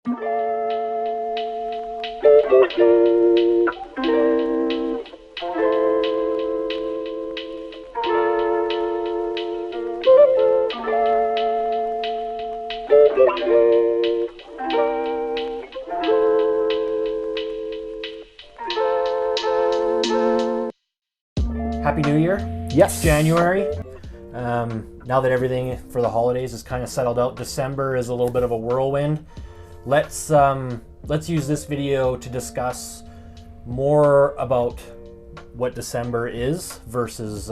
Happy New Year. Yes. January. Now that everything for the holidays is kind of settled out, December is a little bit of a whirlwind. Let's use this video to discuss more about what December is versus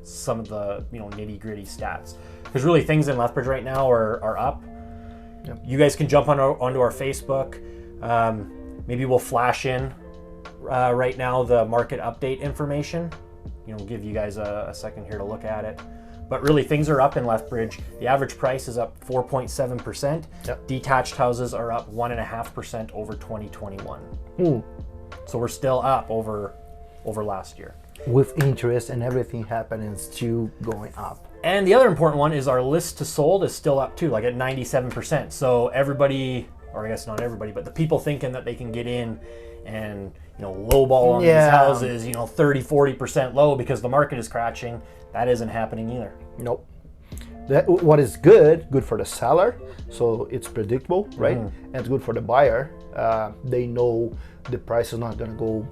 some of the nitty-gritty stats. Because really things in Lethbridge right now are up. Yep. You guys can jump onto our Facebook. Maybe we'll flash in right now the market update information. Give you guys a second here to look at it. But really, things are up in Lethbridge. The average price is up 4.7%. Yep. Detached houses are up 1.5% over 2021. Mm. So we're still up over last year. With interest and everything happening, it's still going up. And the other important one is our list to sold is still up too, like at 97%. So everybody, or I guess not everybody, but the people thinking that they can get in and lowball on these houses, 30, 40% low because the market is crashing, that isn't happening either. Nope. What is good for the seller, so it's predictable, right? And it's good for the buyer. They know the price is not going to go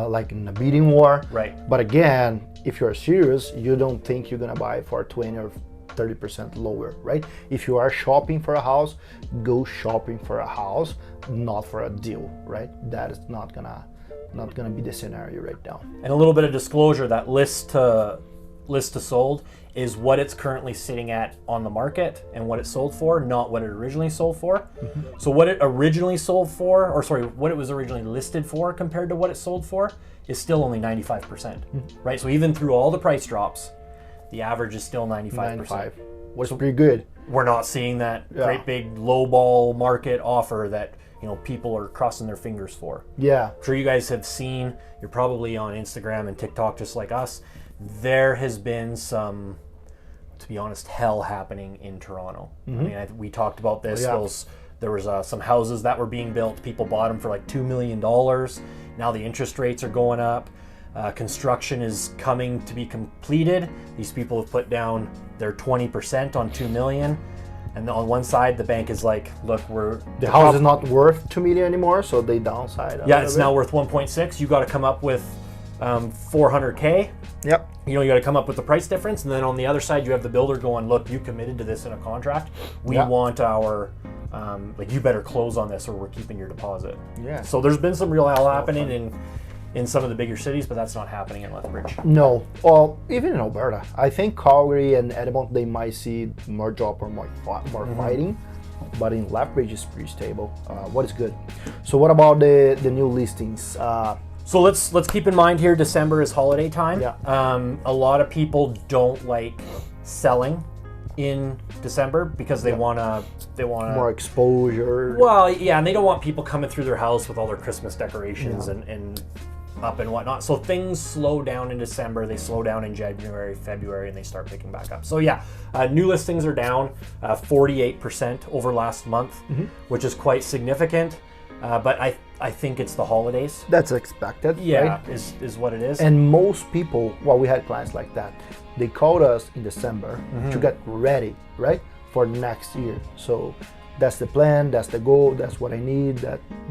like in a bidding war. Right. But again, if you're serious, you don't think you're going to buy for 20 or 30% lower, right? If you are shopping for a house, go shopping for a house, not for a deal, right? That is not gonna be the scenario right now. And a little bit of disclosure, that list to sold is what it's currently sitting at on the market and what it sold for, not what it originally sold for. Mm-hmm. So what it originally sold for, what it was originally listed for compared to what it sold for is still only 95%, right? So even through all the price drops, the average is still 95%. Which is pretty good. We're not seeing that great big lowball market offer that people are crossing their fingers for. Yeah. I'm sure you guys have seen, you're probably on Instagram and TikTok just like us. There has been some, to be honest, hell happening in Toronto. Mm-hmm. I mean, we talked about this. There was some houses that were being built. People bought them for like $2 million. Now the interest rates are going up. Construction is coming to be completed. These people have put down their 20% on $2 million. And on one side, the bank is like, look, the house is not worth $2 million anymore, so they downside. Yeah, it's now worth 1.6. You got to come up with $400K. Yep. You got to come up with the price difference, and then on the other side, you have the builder going, look, you committed to this in a contract. We want our, you better close on this, or we're keeping your deposit. Yeah. So there's been some real hell happening in some of the bigger cities, but that's not happening in Lethbridge. No, well, even in Alberta, I think Calgary and Edmonton, they might see more drop or more fighting, but in Lethbridge it's pretty stable. What is good? So what about the new listings? So let's keep in mind here, December is holiday time. Yeah. A lot of people don't like selling in December because they want more exposure. Well, yeah, and they don't want people coming through their house with all their Christmas decorations and up and whatnot. So things slow down in December, they slow down in January, February, and they start picking back up. So new listings are down 48% over last month, which is quite significant. But I think it's the holidays. That's expected. Yeah, right? is what it is. And most people, we had clients like that. They called us in December to get ready, right, for next year. So that's the plan, that's the goal, that's what I need.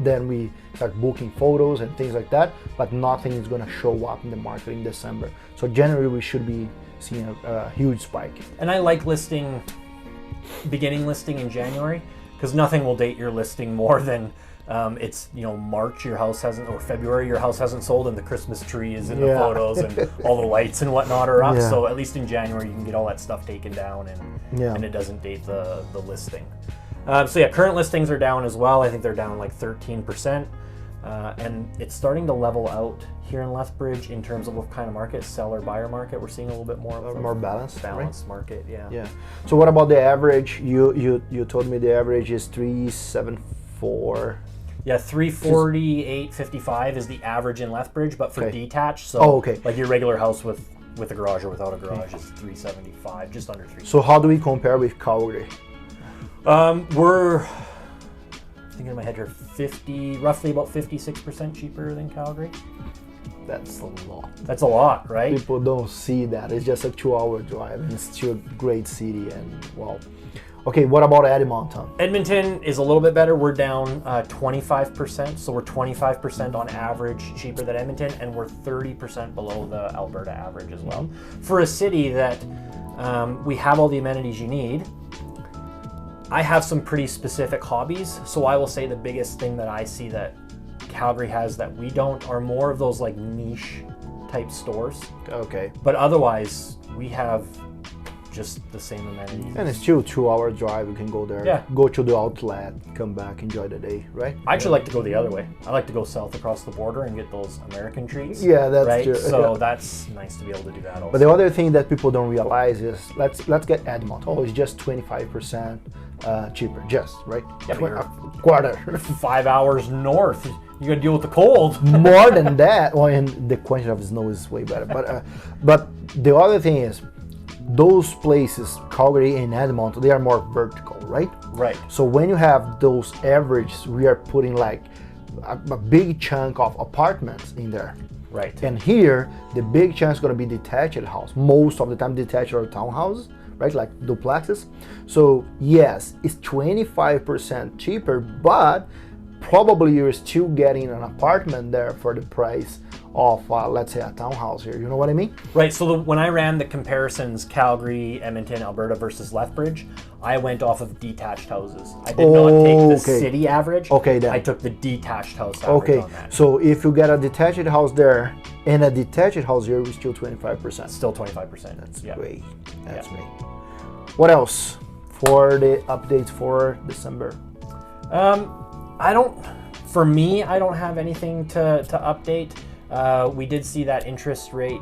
Then we start booking photos and things like that, but nothing is going to show up in the market in December. So January we should be seeing a huge spike. And I like beginning listing in January, because nothing will date your listing more than it's March your house hasn't, or February your house hasn't sold and the Christmas tree is in the photos and all the lights and whatnot are up. So at least in January you can get all that stuff taken down and it doesn't date the listing. Current listings are down as well. I think they're down like 13%. And it's starting to level out here in Lethbridge in terms of what kind of market, seller buyer market. We're seeing a little bit more of a more balanced market. Yeah. So what about the average? You told me the average is 374. Yeah, 348.55 is the average in Lethbridge, but for detached. So like your regular house with a garage or without a garage is 375, just under 3. So how do we compare with Calgary? thinking in my head here, roughly about 56% cheaper than Calgary. That's a lot. That's a lot, right? People don't see that. It's just a 2-hour drive, and it's still a great city. And well, okay. What about Edmonton? Edmonton is a little bit better. We're down 25%, so we're 25% on average cheaper than Edmonton, and we're 30% below the Alberta average as well. For a city that we have all the amenities you need. I have some pretty specific hobbies, so I will say the biggest thing that I see that Calgary has that we don't are more of those like niche type stores. Okay. But otherwise, we have just the same amenities. And it's still a 2-hour drive. You can go there, go to the outlet, come back, enjoy the day, right? I actually like to go the other way. I like to go south across the border and get those American treats. Yeah, that's right. true. So that's nice to be able to do that also. But the other thing that people don't realize is let's get Edmonton. Oh, it's just 25% cheaper, just right? Yeah, but a quarter. 5 hours north. You got to deal with the cold. More than that. Well, and the quantity of snow is way better. But the other thing is, those places, Calgary and Edmonton, they are more vertical, right? Right. So when you have those averages, we are putting like a big chunk of apartments in there. Right. And here, the big chunk is going to be detached house. Most of the time, detached or townhouses, right? Like duplexes. So yes, it's 25% cheaper, but probably you're still getting an apartment there for the price of, let's say, a townhouse here. You know what I mean? Right. So when I ran the comparisons, Calgary, Edmonton, Alberta versus Lethbridge, I went off of detached houses. I did not take the city average. Okay, then. I took the detached house average on that. So if you get a detached house there and a detached house here, we're still 25%. Still 25%. That's great. That's great. What else for the updates for December? I don't have anything to update. We did see that interest rate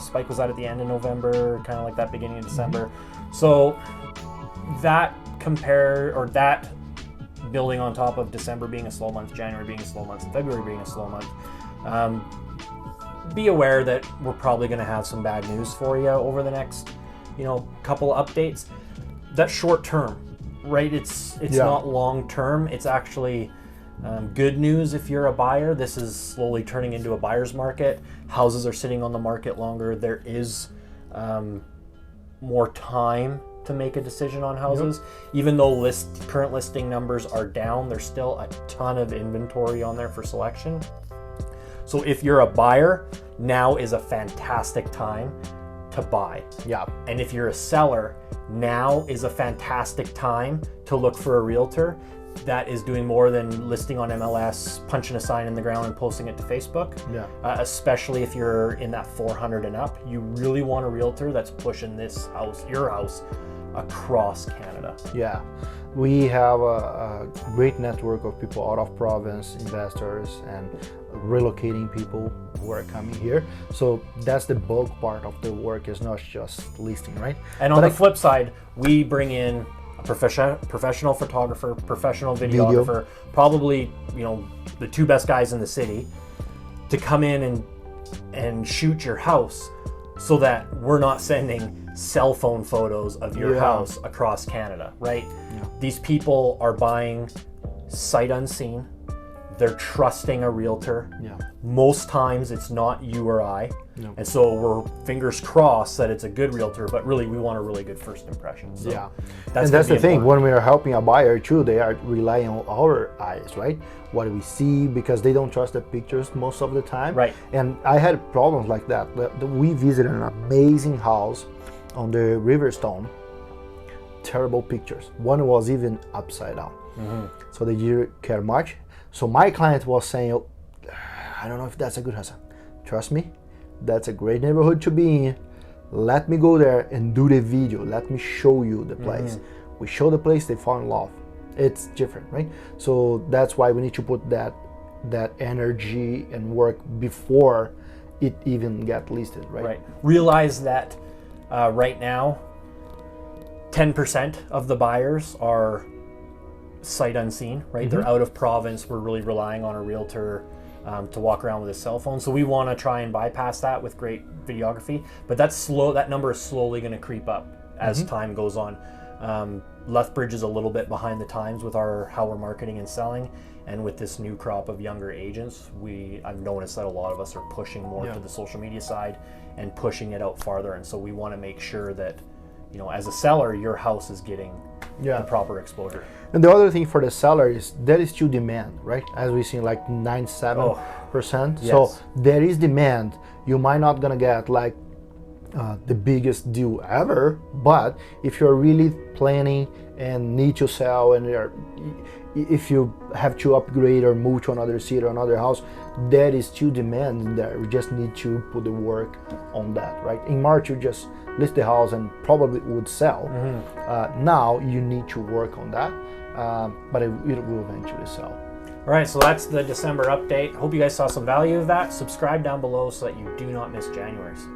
spike was that at the end of November, kind of like that beginning of December. So that building on top of December being a slow month, January being a slow month, and February being a slow month, be aware that we're probably going to have some bad news for you over the next, couple of updates. That's short term, right? It's not long term. It's actually good news if you're a buyer. This is slowly turning into a buyer's market. Houses are sitting on the market longer. There is more time to make a decision on houses. Even though current listing numbers are down, there's still a ton of inventory on there for selection. So if you're a buyer, now is a fantastic time to buy. Yeah. And if you're a seller, now is a fantastic time to look for a realtor that is doing more than listing on MLS, punching a sign in the ground and posting it to Facebook. Yeah. Especially if you're in that 400 and up, you really want a realtor that's pushing your house across Canada. Yeah. We have a great network of people out of province, investors, and relocating people who are coming here. So that's the bulk part of the work, is not just listing, right? And on the flip side, we bring in a professional photographer, professional videographer, probably the two best guys in the city, to come in and shoot your house, so that we're not sending cell phone photos of your house across Canada, right? Yeah. These people are buying sight unseen. They're trusting a realtor. Yeah. Most times it's not you or I. No. And so we're fingers crossed that it's a good realtor, but really we want a really good first impression. So that's the thing. When we are helping a buyer too, they are relying on our eyes, right? What do we see? Because they don't trust the pictures most of the time. Right. And I had problems like that. We visited an amazing house on the Riverstone. Terrible pictures. One was even upside down. Mm-hmm. So they didn't care much. So my client was saying, I don't know if that's a good house. Trust me, that's a great neighborhood to be in. Let me go there and do the video. Let me show you the place. Mm-hmm. We show the place, they fall in love. It's different, right? So that's why we need to put that energy and work before it even get listed, right? Right. Realize that right now, 10% of the buyers are sight unseen, right? Mm-hmm. They're out of province. We're really relying on a realtor to walk around with a cell phone. So we want to try and bypass that with great videography. But that's slow. That number is slowly going to creep up as time goes on. Lethbridge is a little bit behind the times with how we're marketing and selling, and with this new crop of younger agents, I've noticed that a lot of us are pushing more to the social media side and pushing it out farther, and so we want to make sure that, you know, as a seller, your house is getting the proper exposure. And the other thing for the seller is there is still demand, right? As we see, like 97%. Yes. So there is demand. You might not gonna get like the biggest deal ever, but if you're really planning and need to sell, and if you have to upgrade or move to another city or another house, there is still demand there. We just need to put the work on that, right? In March, you just list the house and probably would sell. Now you need to work on that, but it will eventually sell. All right, so that's the December update. Hope you guys saw some value of that. Subscribe down below so that you do not miss January's.